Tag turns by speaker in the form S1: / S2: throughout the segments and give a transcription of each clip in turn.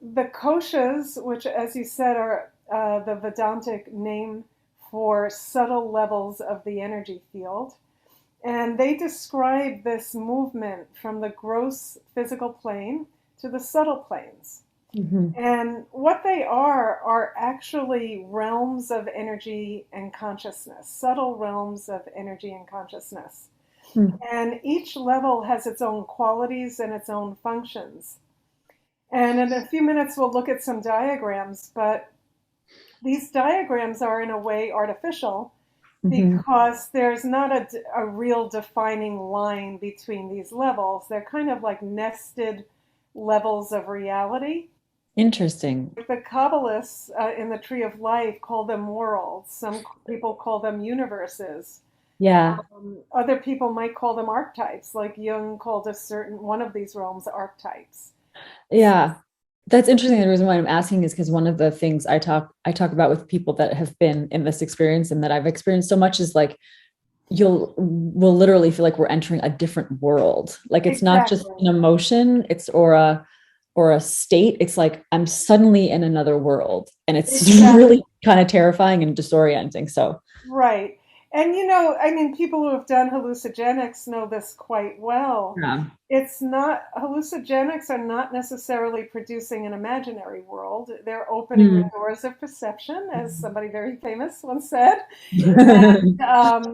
S1: the koshas, which, as you said, are the Vedantic name for subtle levels of the energy field. And they describe this movement from the gross physical plane to the subtle planes.
S2: Hmm.
S1: And what they are actually realms of energy and consciousness, subtle realms of energy and consciousness. And each level has its own qualities and its own functions. And in a few minutes, we'll look at some diagrams, but these diagrams are in a way artificial
S2: Hmm.
S1: because there's not a real defining line between these levels. They're kind of like nested levels of reality.
S2: Interesting.
S1: The Kabbalists in the Tree of Life call them worlds. Some people call them universes.
S2: Yeah.
S1: Other people might call them archetypes, like Jung called a certain one of these realms archetypes.
S2: Yeah. That's interesting. The reason why I'm asking is because one of the things I talk about with people that have been in this experience and that I've experienced so much is like will literally feel like we're entering a different world. Like it's not just
S1: Exactly.
S2: an emotion, it's or a state. It's like I'm suddenly in another world. And it's
S1: Exactly.
S2: really kind of terrifying and disorienting. So
S1: Right. And I mean, people who have done hallucinogens know this quite well.
S2: yeah.
S1: It's not, hallucinogenics are not necessarily producing an imaginary world. They're opening the
S2: Mm.
S1: doors of perception, as somebody very famous once said.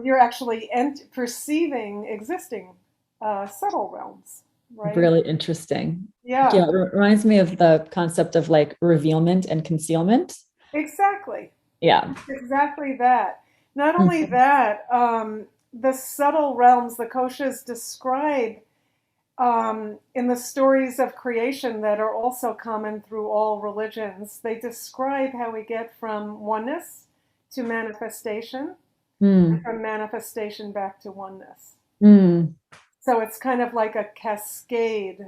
S1: You're actually perceiving existing subtle realms, right?
S2: Really interesting. Yeah,
S1: Yeah,
S2: it reminds me of the concept of like revealment and concealment.
S1: exactly.
S2: Yeah.
S1: Exactly that. Not only
S2: Mhm.
S1: that, the subtle realms the koshas describe in the stories of creation that are also common through all religions, they describe how we get from oneness to manifestation, and
S2: Mm.
S1: from manifestation back to oneness.
S2: Mm.
S1: So it's kind of like a cascade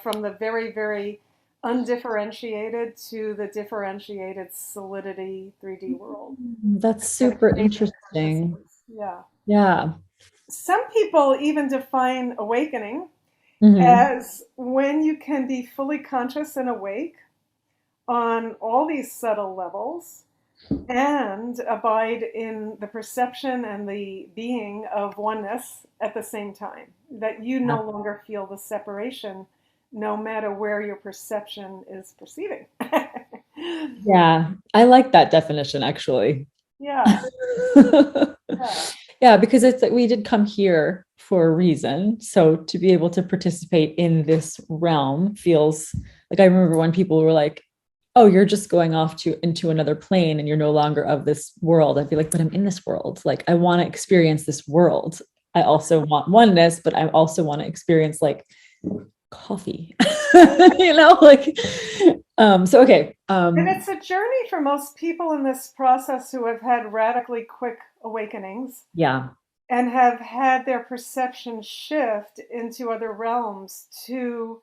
S1: from the very, very undifferentiated to the differentiated solidity 3D world.
S2: That's
S1: Kind of
S2: super
S1: state of
S2: interesting.
S1: consciousness. Yeah.
S2: Yeah.
S1: Some people even define awakening
S2: Hmm.
S1: as when you can be fully conscious and awake on all these subtle levels and abide in the perception and the being of oneness at the same time. That you no longer feel the separation no matter where your perception is perceiving.
S2: Yeah. I like that definition actually.
S1: Yeah, yeah,
S2: Yeah, because it's like we did come here for a reason. So to be able to participate in this realm feels like I remember when people were like, "Oh, you're just going off to into another plane and you're no longer of this world." I'd be like, "But I'm in this world. Like I want to experience this world. I also want oneness, but I also want to experience like coffee." Like so okay.
S1: and it's a journey for most people in this process who have had radically quick awakenings
S2: Yeah.
S1: and have had their perception shift into other realms to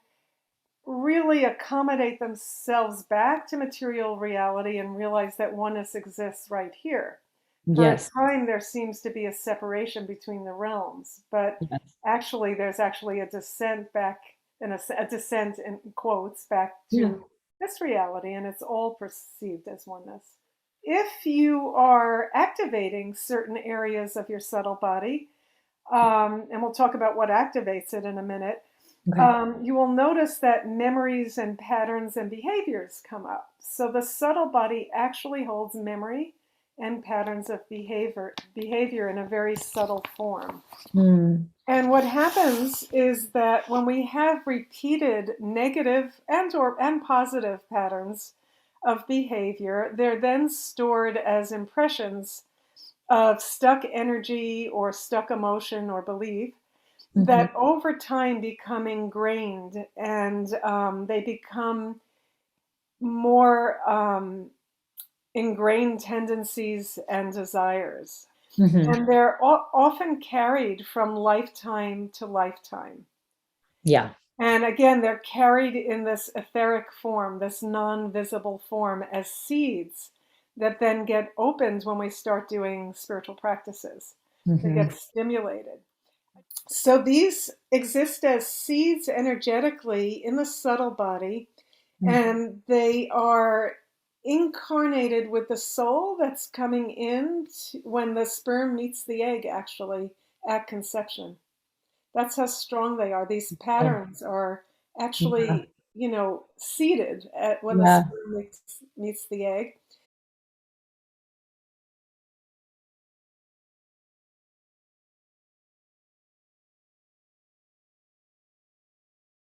S1: really accommodate themselves back to material reality and realize that oneness exists right here. For a
S2: Yes.
S1: time, there seems to be a separation between the realms, but
S2: Yes.
S1: actually, there's actually a descent back, and a descent in quotes back
S2: Yeah.
S1: to this reality, and it's all perceived as oneness. If you are activating certain areas of your subtle body, and we'll talk about what activates it in a minute,
S2: Okay.
S1: you will notice that memories and patterns and behaviors come up. So the subtle body actually holds memory and patterns of behavior in a very subtle form.
S2: Mm.
S1: And what happens is that when we have repeated negative and positive patterns of behavior, they're then stored as impressions of stuck energy or stuck emotion or belief
S2: Mhm.
S1: that over time become ingrained, and they become more ingrained tendencies and desires.
S2: Mhm.
S1: And they're often carried from lifetime to lifetime.
S2: Yeah.
S1: And again, they're carried in this etheric form, this non visible form, as seeds that then get opened when we start doing spiritual practices. They get
S2: Mhm.
S1: stimulated. So these exist as seeds energetically in the subtle body, And they are incarnated with the soul that's coming in when the sperm meets the egg, actually, at conception. That's how strong they are. These
S2: Oh,
S1: patterns are
S2: yeah.
S1: actually, seated at when the
S2: Yeah.
S1: sperm meets the egg.